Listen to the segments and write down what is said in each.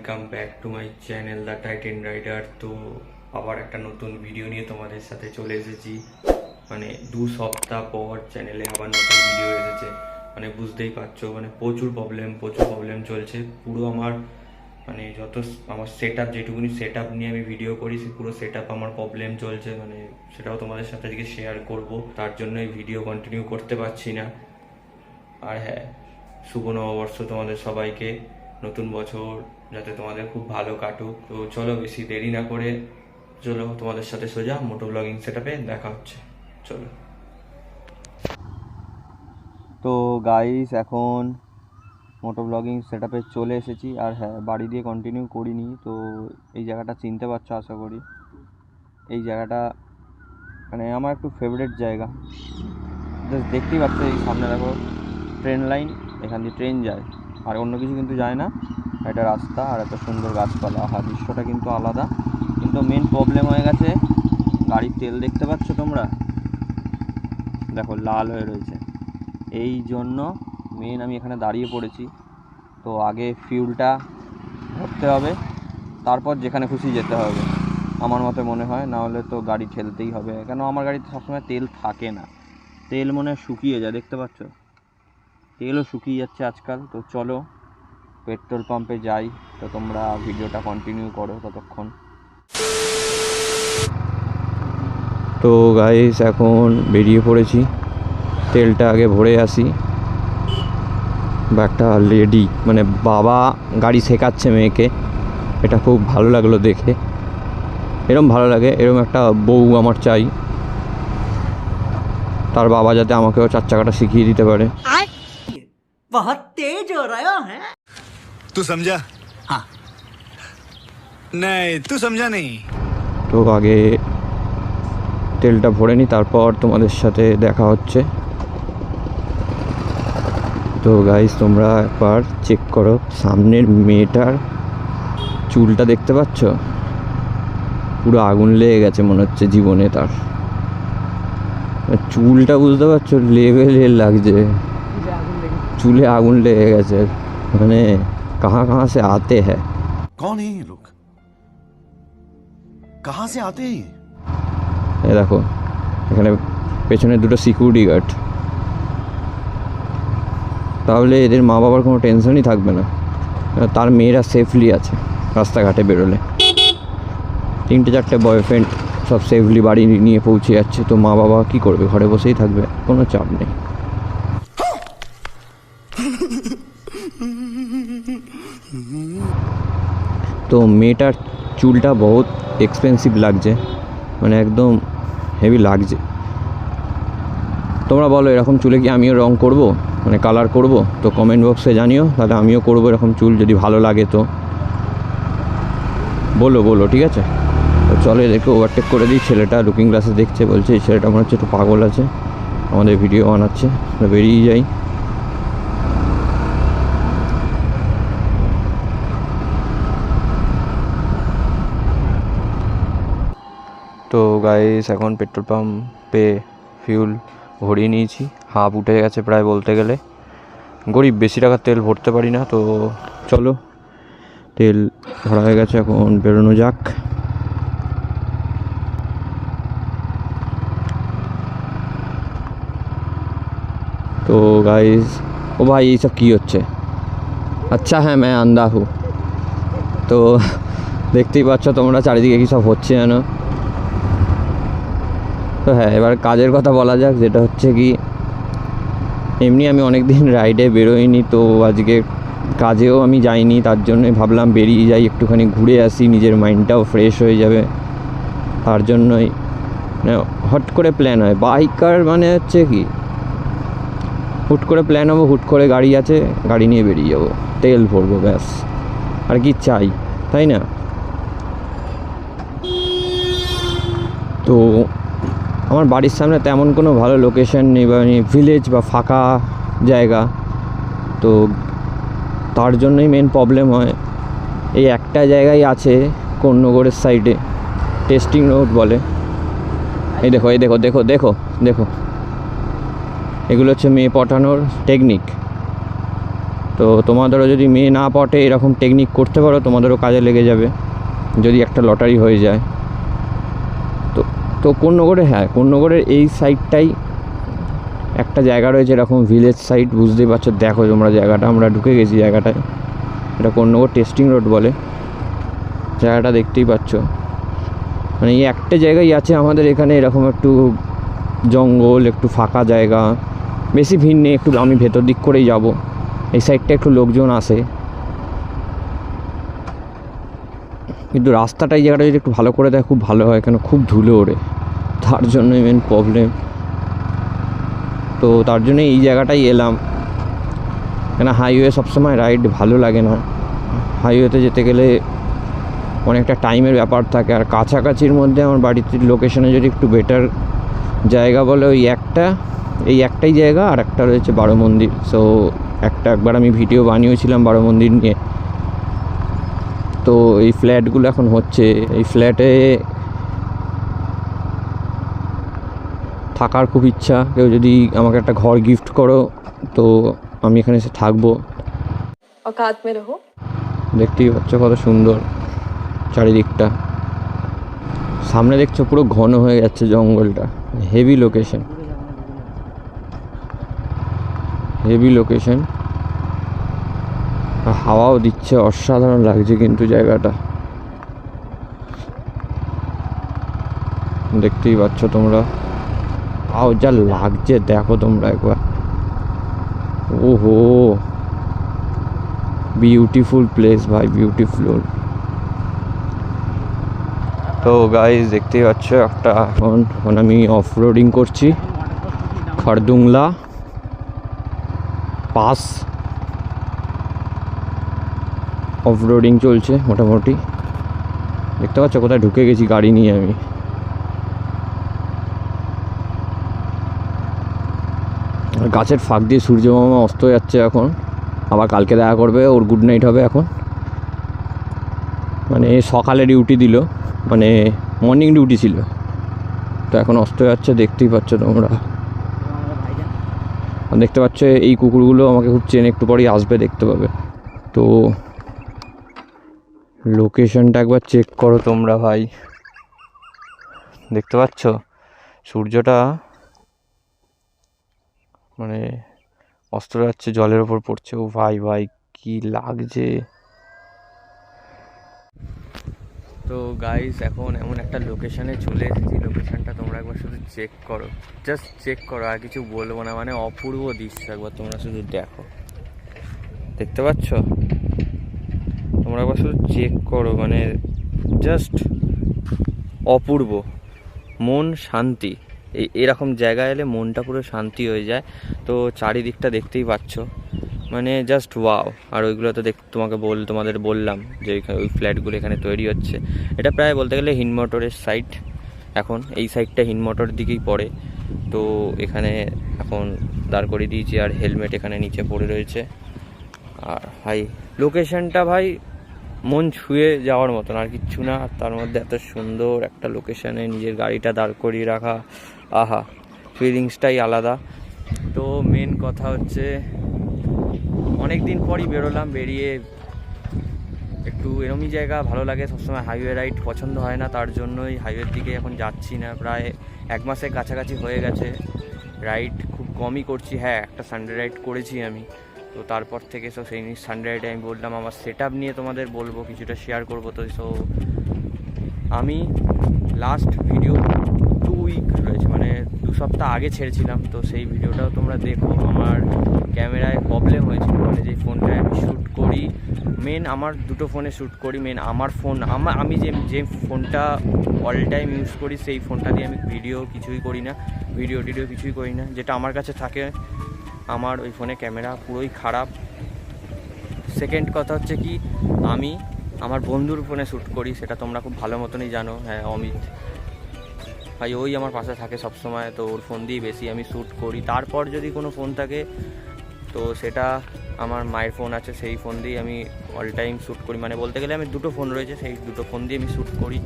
Welcome back to my channel the Titan Rider. তো আবার একটা নতুন ভিডিও নিয়ে তোমাদের সাথে চলে এসেছি। মানে 2 সপ্তাহ পর চ্যানেলে আবার নতুন ভিডিও এসেছে। মানে বুঝতেই পারছো, মানে প্রচুর প্রবলেম চলছে। পুরো আমার মানে আমার সেট আপ, যেটুকুনি সেট আপ নিয়ে আমি ভিডিও করি, সে পুরো সেট আপ আমার প্রবলেম চলছে। মানে সেটাও তোমাদের সাথে আজকে শেয়ার করব, তার জন্য এই ভিডিও কন্টিনিউ করতে পারছি না। আর হ্যাঁ, শুভ নববর্ষ তোমাদের সবাইকে, নতুন বছর যাতে তোমাদের খুব ভালো কাটুক। তো চলো বেশি দেরি না করে চলো তোমাদের সাথে সোজা মোটো ব্লগিং সেটআপে দেখা হচ্ছে। চলো। তো গাইস, এখন মোটো ব্লগিং সেটআপে চলে এসেছি। আর হ্যাঁ, বাড়ি দিয়ে কন্টিনিউ করিনি। তো এই জায়গাটা চিনতে পারছো আশা করি। এই জায়গাটা মানে আমার একটু ফেভারিট জায়গা। জাস্ট দেখতেই পাচ্ছ, এই সামনে দেখো ট্রেন লাইন, এখান দিয়ে ট্রেন যায়, আর অন্য কিছু কিন্তু যায় না। এটা রাস্তা আর এত সুন্দর গাছপালা, দৃশ্যটা কিন্তু আলাদা। কিন্তু মেন প্রবলেম হয়ে গেছে, গাড়ির তেল দেখতে পাচ্ছ তোমরা, দেখো লাল হয়ে রয়েছে। এই জন্য মেন আমি এখানে দাঁড়িয়ে পড়েছি। তো আগে ফিউলটা ভরতে হবে, তারপর যেখানে খুশি যেতে হবে আমার মতে মনে হয়। না হলে তো গাড়ি ঠেলতেই হবে, কেন আমার গাড়িতে সবসময় তেল থাকে না। তেল মনে হয় শুকিয়ে যায়, দেখতে পাচ্ছ তেলও শুকিয়ে যাচ্ছে আজকাল। তো চলো পেট্রোল পাম্পে যাই। তো তোমরা ভিডিওটা কন্টিনিউ করো ততক্ষণ। তো গাইস, এখন বেরিয়ে পড়েছি, তেলটা আগে ভরে আসি। ব্যাগটা রেডি, মানে বাবা গাড়ি শেখাচ্ছে মেয়েকে, এটা খুব ভালো লাগলো দেখে। এরম ভালো লাগে, এরম একটা বউ আমার চাই। তার বাবা যাতে আমাকেও 4 চাকাটা শিখিয়ে দিতে পারে। बहुत तेज हो रहा है। तू समझा? हाँ। नहीं, तू समझा नहीं। তো আগে তেলটা ভরে নিই, তারপর তোমাদের সাথে দেখা হচ্ছে। তো গাইস, তোমরা একবার চেক করো, সামনের মেয়েটার চুলটা দেখতে পাচ্ছ, পুরো আগুন লেগে গেছে মনে হচ্ছে জীবনে। তার চুলটা বুঝতে পারছো, লেভেলের লাগছে, চুলে আগুন লেগে গেছে। মানে কাহা সে আতে হ্যাঁ, कौन है ये लोग? कहाँ से आते हैं? এ দেখো এখানে পেছনে দুটো সিকিউরিটি গার্ড। তাহলে এদের মা বাবার কোনো টেনশনই থাকবে না, তার মেয়েরা সেফলি আছে রাস্তাঘাটে বেরোলে। 3-4টে বয়ফ্রেন্ড সব সেফলি বাড়ি নিয়ে পৌঁছে যাচ্ছে। তো মা বাবা কী করবে, ঘরে বসেই থাকবে, কোনো চাপ নেই। তো মেয়েটার চুলটা বহুত এক্সপেন্সিভ লাগছে, মানে একদম হেভি লাগছে। তোমরা বলো এরকম চুলে কি আমিও রং করব, মানে কালার করব? তো কমেন্ট বক্সে জানিও, তাহলে আমিও করবো এরকম চুল, যদি ভালো লাগে তো বলো ঠিক আছে। তো চলো এদেরকে ওভারটেক করে দিই। ছেলেটা লুকিং গ্লাসে দেখছে, বলছে এই ছেলেটা মনে হচ্ছে একটু পাগল আছে, আমাদের ভিডিও বানাচ্ছে। বেরিয়ে যাই। তো গাইস, এখন পেট্রোল পাম্পে ফিউল ভরিয়ে নিয়েছি, হাফ উঠে গেছে প্রায় বলতে গেলে। গরিব, বেশি টাকার তেল ভরতে পারি না। তো চলো, তেল ভরা হয়ে গেছে, এখন বেরোনো যাক। তো গাইস, ও ভাই এইসব কী হচ্ছে? আচ্ছা হ্যাঁ, मैं अंधा हूँ। তো দেখতেই পাচ্ছ তোমরা চারিদিকে কী সব হচ্ছে যেন। তো হ্যাঁ, এবার কাজের কথা বলা যাক, যেটা হচ্ছে কি, এমনি আমি অনেক দিন রাইডে বেরোইনি, তো আজকে কাজেও আমি যাইনি, তার জন্যই ভাবলাম বেরিয়ে যাই, একটুখানি ঘুরে আসি, নিজের মাইন্ডটাও ফ্রেশ হয়ে যাবে। তার জন্যই হট করে প্ল্যান হয়। বাইকার মানে হচ্ছে কি, হুট করে প্ল্যান হবো, হুট করে গাড়ি আছে, গাড়ি নিয়ে বেরিয়ে যাবো, তেল ভরবো, ব্যাস। আর কি চাই, তাই না? তো আমার বাড়ির সামনে তেমন কোনো ভালো লোকেশন নেই, বা ভিলেজ বা ফাঁকা জায়গা। তো তার জন্যই মেন প্রবলেম হয়। এই একটা জায়গায় আছে কোন্নগরের সাইডে, টেস্টিং রোড বলে। এই দেখো দেখো দেখো দেখো, এগুলো হচ্ছে মেয়ে পটানোর টেকনিক। তো তোমাদেরও যদি মেয়ে না পটে এরকম টেকনিক করতে পারো, তোমাদেরও কাজে লেগে যাবে যদি একটা লটারি হয়ে যায়। তো তো কোন্নগরে, হ্যাঁ কোন্নগরের এই সাইডটাই একটা জায়গা রয়েছে এরকম ভিলেজ সাইড, বুঝতেই পারছো, দেখো তোমরা জায়গাটা, আমরা ঢুকে গেছি জায়গাটায়। এটা কোন্নগর টেস্টিং রোড বলে, জায়গাটা দেখতেই পাচ্ছ। মানে এই একটা জায়গায় আছে আমাদের এখানে এরকম একটু জঙ্গল, একটু ফাঁকা জায়গা, বেশি ভিড় নেই, একটু আমি ভেতর দিক করেই যাব। এই সাইডটা একটু লোকজন আসে, কিন্তু রাস্তাটা এই জায়গাটা যদি একটু ভালো করে দেয় খুব ভালো হয়, কেন খুব ধুলো ওড়ে, তার জন্যই মেন প্রবলেম। তো তার জন্য এই জায়গাটাই এলাম, কেন হাইওয়ে সবসময় রাইড ভালো লাগে না, হাইওয়েতে যেতে গেলে অনেকটা টাইমের ব্যাপার থাকে। আর কাছাকাছির মধ্যে আমার বাড়ির লোকেশনে যদি একটু বেটার জায়গা বলে এই একটাই জায়গা, আর একটা রয়েছে বারো মন্দির। সো একবার আমি ভিডিও বানিয়েছিলাম বারো মন্দির নিয়ে। তো এই ফ্ল্যাটগুলো এখন হচ্ছে, এই ফ্ল্যাটে থাকার খুব ইচ্ছা। কেউ যদি আমাকে একটা ঘর গিফট করো তো আমি এখানে এসে থাকবো। औकात में रहो। দেখতেই পাচ্ছ কত সুন্দর চারিদিকটা, সামনে দেখছো পুরো ঘন হয়ে যাচ্ছে জঙ্গলটা। হেভি লোকেশন, হেভি লোকেশন, হাওয়াও দিচ্ছে, অসাধারণ লাগছে কিন্তু জায়গাটা, দেখতেই পাচ্ছ তোমরা। আও যা লাগছে দেখো তোমরা একবার, ওহো বিউটিফুল প্লেস ভাই, বিউটিফুল। তো গাইস দেখতেই পাচ্ছ এখন আমি অফ রোডিং করছি খারদুংলা পাস, অফ রোডিং চলছে মোটামুটি। দেখতে পাচ্ছ কোথায় ঢুকে গেছি গাড়ি নিয়ে আমি। গাছের ফাঁক দিয়ে সূর্য মামা অস্ত যাচ্ছে এখন, আবার কালকে দেখা করবে, ওর গুড নাইট হবে এখন। মানে সকালে ডিউটি দিল, মানে মর্নিং ডিউটি ছিল, তো এখন অস্ত যাচ্ছে, দেখতেই পাচ্ছ তোমরা। দেখতে পাচ্ছ এই কুকুরগুলো আমাকে খুব চেনে, একটু পরেই আসবে, দেখতে পাবে। তো লোকেশনটা একবার চেক করো তোমরা ভাই, দেখতে পাচ্ছ সূর্যটা মানে অস্ত যাচ্ছে, জলের ওপর পড়ছে। ও ভাই ভাই কি লাগছে। তো গাইস এখন এমন একটা লোকেশানে চলে এসেছি, লোকেশানটা তোমরা একবার শুধু চেক করো, জাস্ট চেক করো, আর কিছু বলবো না। মানে অপূর্ব দৃশ্য, একবার তোমরা শুধু দেখো, দেখতে পাচ্ছ তোমরা একবার শুধু চেক করো, মানে জাস্ট অপূর্ব, মন শান্তি। এরকম জায়গায় এলে মনটা পুরো শান্তি হয়ে যায়। তো চারিদিকটা দেখতেই পাচ্ছ, মানে জাস্ট ওয়াও। আর ওইগুলো তো তোমাদের বললাম যে ওই ফ্ল্যাটগুলো এখানে তৈরি হচ্ছে। এটা প্রায় বলতে গেলে হিনমোটরের সাইট, এখন এই সাইডটা হিনমোটর দিকেই পড়ে। তো এখানে এখন দাঁড় করিয়ে দিয়েছি, আর হেলমেট এখানে নিচে পড়ে রয়েছে। আর ভাই লোকেশনটা ভাই মন ছুঁয়ে যাওয়ার মতন, আর কিচ্ছু না। তার মধ্যে এত সুন্দর একটা লোকেশানে নিজের গাড়িটা দাঁড় করিয়ে রাখা, আহা ফিলিংসটাই আলাদা। তো মেন কথা হচ্ছে অনেক দিন পরই বেরোলাম, বেরিয়ে একটু এরমই জায়গা ভালো লাগে। সবসময় হাইওয়ে রাইড পছন্দ হয় না, তার জন্যই হাইওয়ের দিকে এখন যাচ্ছি না। প্রায় 1 মাসের কাছাকাছি হয়ে গেছে রাইড খুব কমই করছি। হ্যাঁ একটা সানডে রাইড করেছি আমি, তো তারপর থেকে সেই সানডে রাইডে আমি বললাম আমার সেট আপ নিয়ে তোমাদের বলবো, কিছুটা শেয়ার করবো। তো আমি লাস্ট ভিডিও 2 উইক রয়েছে, মানে 2 সপ্তাহ আগে ছেড়েছিলাম। তো সেই ভিডিওটাও তোমরা দেখো। আমার ক্যামেরায় প্রবলেম হয়েছিল, মানে যে ফোনটায় আমি শ্যুট করি, মেন আমার দুটো ফোনে শ্যুট করি। মেন আমার ফোন, আমি যে ফোনটা অল টাইম ইউজ করি, সেই ফোনটা দিয়ে আমি ভিডিও কিছুই করি না, ভিডিও কিছুই করি না। যেটা আমার কাছে থাকে, আমার ওই ফোনে ক্যামেরা পুরোই খারাপ। সেকেন্ড কথা হচ্ছে কি, আমি আমার বন্ধুর ফোনে শ্যুট করি, সেটা তোমরা খুব ভালো মতনই জানো। হ্যাঁ অমিত ভাই, ওই আমার পাশে থাকে সবসময়, তো ওর ফোন দিয়েই বেশি আমি শ্যুট করি। তারপর যদি কোনো ফোন থাকে তো সেটা আমার মায়ের ফোন আছে, সেই ফোন দিয়েই আমি অল টাইম শ্যুট করি। মানে বলতে গেলে আমি দুটো ফোন রয়েছে, সেই দুটো ফোন দিয়ে আমি শ্যুট করি।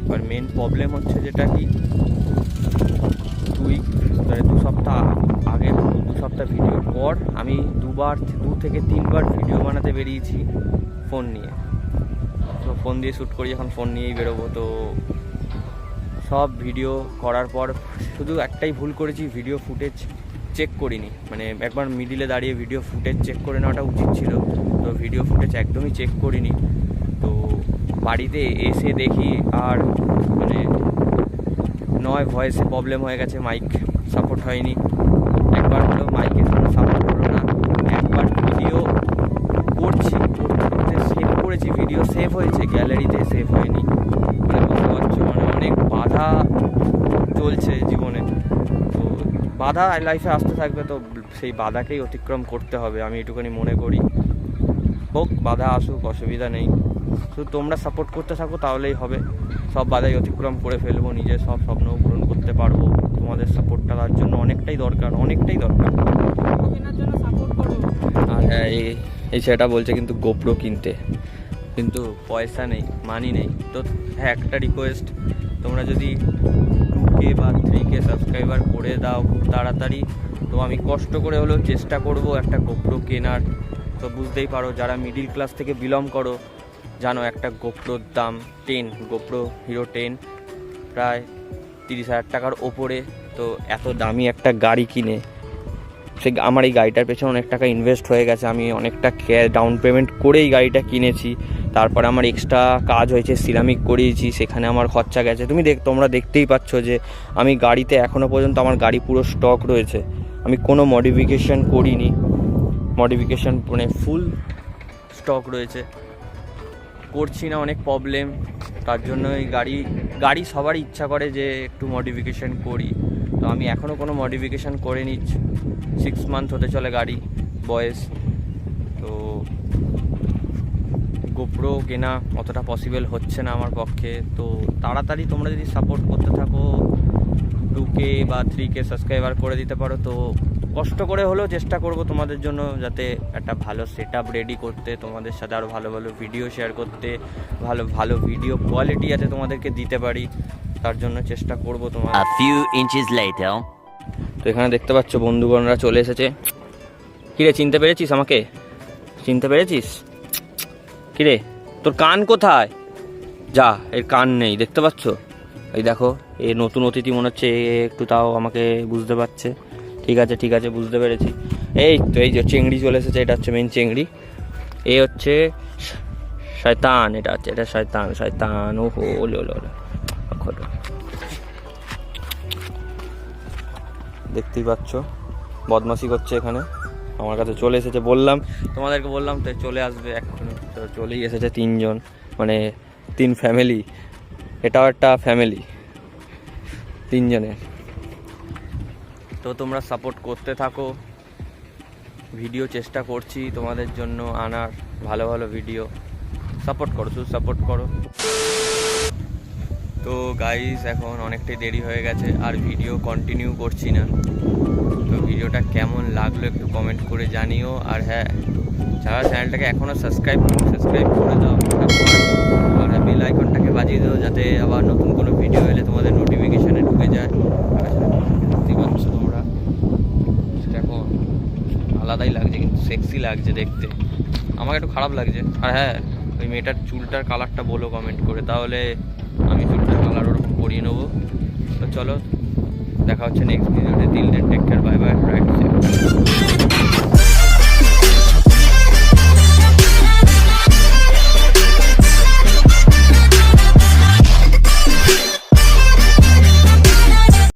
এবার মেন প্রবলেম হচ্ছে যেটা কি, 2 সপ্তাহ আগে, 2 সপ্তাহ ভিডিওর পর আমি 2 দু থেকে তিনবার ভিডিও বানাতে বেরিয়েছি ফোন নিয়ে। তো ফোন দিয়ে শ্যুট করি, এখন ফোন নিয়েই বেরোবো। তো সব ভিডিও করার পর শুধু একটাই ভুল করেছি, ভিডিও ফুটেজ চেক করিনি। মানে একবার মিডিলে দাঁড়িয়ে ভিডিও ফুটেজ চেক করে নেওয়াটা উচিত ছিল, তো ভিডিও ফুটেজ একদমই চেক করিনি। তো বাড়িতে এসে দেখি আর মানে নয় ভয়েসে প্রবলেম হয়ে গেছে, মাইক সাপোর্ট হয়নি। একবার হলো মাইকের কোনো সাপোর্ট হলো না। একবার ভিডিও করছি, করতে সেভ করেছি, ভিডিও সেভ হয়েছে, গ্যালারিতে সেভ হয়নি। মানে বুঝতে পারছো, মানে অনেক বাধা চলছে জীবনে। তো বাধা লাইফে আসতে থাকবে, তো সেই বাধাকেই অতিক্রম করতে হবে, আমি এটুকুনি মনে করি। হোক বাধা আসুক, অসুবিধা নেই, শুধু তোমরা সাপোর্ট করতে থাকো তাহলেই হবে। সব বাধাই অতিক্রম করে ফেলবো, নিজের সব স্বপ্ন পূরণ করতে পারবো। তোমাদের সাপোর্টটা তার জন্য অনেকটাই দরকার, অনেকটাই দরকার। আর হ্যাঁ, এই ছেলেটা বলছে কিন্তু গোপ্রো কিনতে, কিন্তু পয়সা নেই, মানি নেই। তো হ্যাঁ, একটা রিকোয়েস্ট, তোমরা যদি 2K বা 3K সাবস্ক্রাইবার করে দাও খুব তাড়াতাড়ি, তো আমি কষ্ট করে হলেও চেষ্টা করব একটা গোপ্রো কেনার। তো বুঝতেই পারো, যারা মিডিল ক্লাস থেকে বিলং করো জানো একটা গোপ্রোর দাম 10, গোপ্রো হিরো 10 প্রায় 30,000 টাকার ওপরে। তো এত দামি একটা গাড়ি কিনে আমার এই গাড়িটার পেছনে অনেক টাকা ইনভেস্ট হয়ে গেছে, আমি অনেকটা ডাউন পেমেন্ট করেই গাড়িটা কিনেছি। তারপরে আমার এক্সট্রা কাজ হয়েছে, সিরামিক করিয়েছি, সেখানে আমার খরচা গেছে। তোমরা দেখতেই পাচ্ছ যে আমি গাড়িতে এখনও পর্যন্ত আমার গাড়ি পুরো স্টক রয়েছে, আমি কোনো মডিফিকেশন করিনি। মডিফিকেশন মানে ফুল স্টক রয়েছে, করছি না, অনেক প্রবলেম। তার জন্য এই গাড়ি সবারই ইচ্ছা করে যে একটু মডিফিকেশন করি। তো আমি এখনও কোনো মডিফিকেশান করে নিচ্ছি, 6 মান্থ হতে চলে গাড়ি বয়স। তো গোপ্রো কেনা অতটা পসিবল হচ্ছে না আমার পক্ষে। তো তাড়াতাড়ি তোমরা যদি সাপোর্ট করতে থাকো, 2K বা 3K সাবস্ক্রাইবার করে দিতে পারো, তো কষ্ট করে হলেও চেষ্টা করব তোমাদের জন্য, যাতে একটা ভালো সেট আপ রেডি করতে, তোমাদের সাথে আরও ভালো ভালো ভিডিও শেয়ার করতে, ভালো ভালো ভিডিও কোয়ালিটি যাতে তোমাদেরকে দিতে পারি, তার জন্য চেষ্টা করব তোমার। A few inches later. তো এখানে দেখতে পাচ্ছ বন্ধুগণরা চলে এসেছে। কিরে, চিনতে পেরেছিস আমাকে? চিনতে পেরেছিস? কিরে, তোর কান কোথায়? যা, এর কান নেই, দেখতে পাচ্ছ? এই দেখো, এ নতুন অতিথি মনে হচ্ছে, একটু তাও আমাকে বুঝতে পারছে। ঠিক আছে ঠিক আছে, বুঝতে পেরেছি। এই তো এই যে চেংড়ি চলে এসেছে, এটা হচ্ছে মেন চেংড়ি। এ হচ্ছে শয়তান, এটা শয়তান। ও হো, ওলে দেখতেই পাচ্ছ বদমাশি করছে এখানে, আমার কাছে চলে এসেছে। তোমাদেরকে বললাম তো চলে আসবে এখন, তো চলেই এসেছে 3 জন, মানে 3 ফ্যামিলি। এটাও একটা ফ্যামিলি 3 জনের। তো তোমরা সাপোর্ট করতে থাকো, ভিডিও চেষ্টা করছি তোমাদের জন্য আনার, ভালো ভালো ভিডিও। সাপোর্ট করো, শুধু সাপোর্ট করো। তো গাইস, এখন অনেকটাই দেরি হয়ে গেছে, আর ভিডিও কন্টিনিউ করছি না। তো ভিডিওটা কেমন লাগলো একটু কমেন্ট করে জানিও। আর হ্যাঁ, যারা চ্যানেলটাকে এখনও সাবস্ক্রাইব করে দাও, আর বেল আইকনটাকে বাজিয়ে দাও, যাতে আবার নতুন কোনো ভিডিও এলে তোমাদের নোটিফিকেশানে ঢুকে যায়। দেখতে পাচ্ছ তোমরা, দেখো আলাদাই লাগছে, কিন্তু সেক্সি লাগছে দেখতে, আমাকে একটু খারাপ লাগছে। আর হ্যাঁ, ওই মেয়েটার চুলটার কালারটা বলো কমেন্ট করে, তাহলে আমি চুলটার কালার ওরকম করিয়ে নেবো। তো চলো, দেখা হচ্ছে নেক্সট ভিডিওতে। Till then take care, bye bye, right.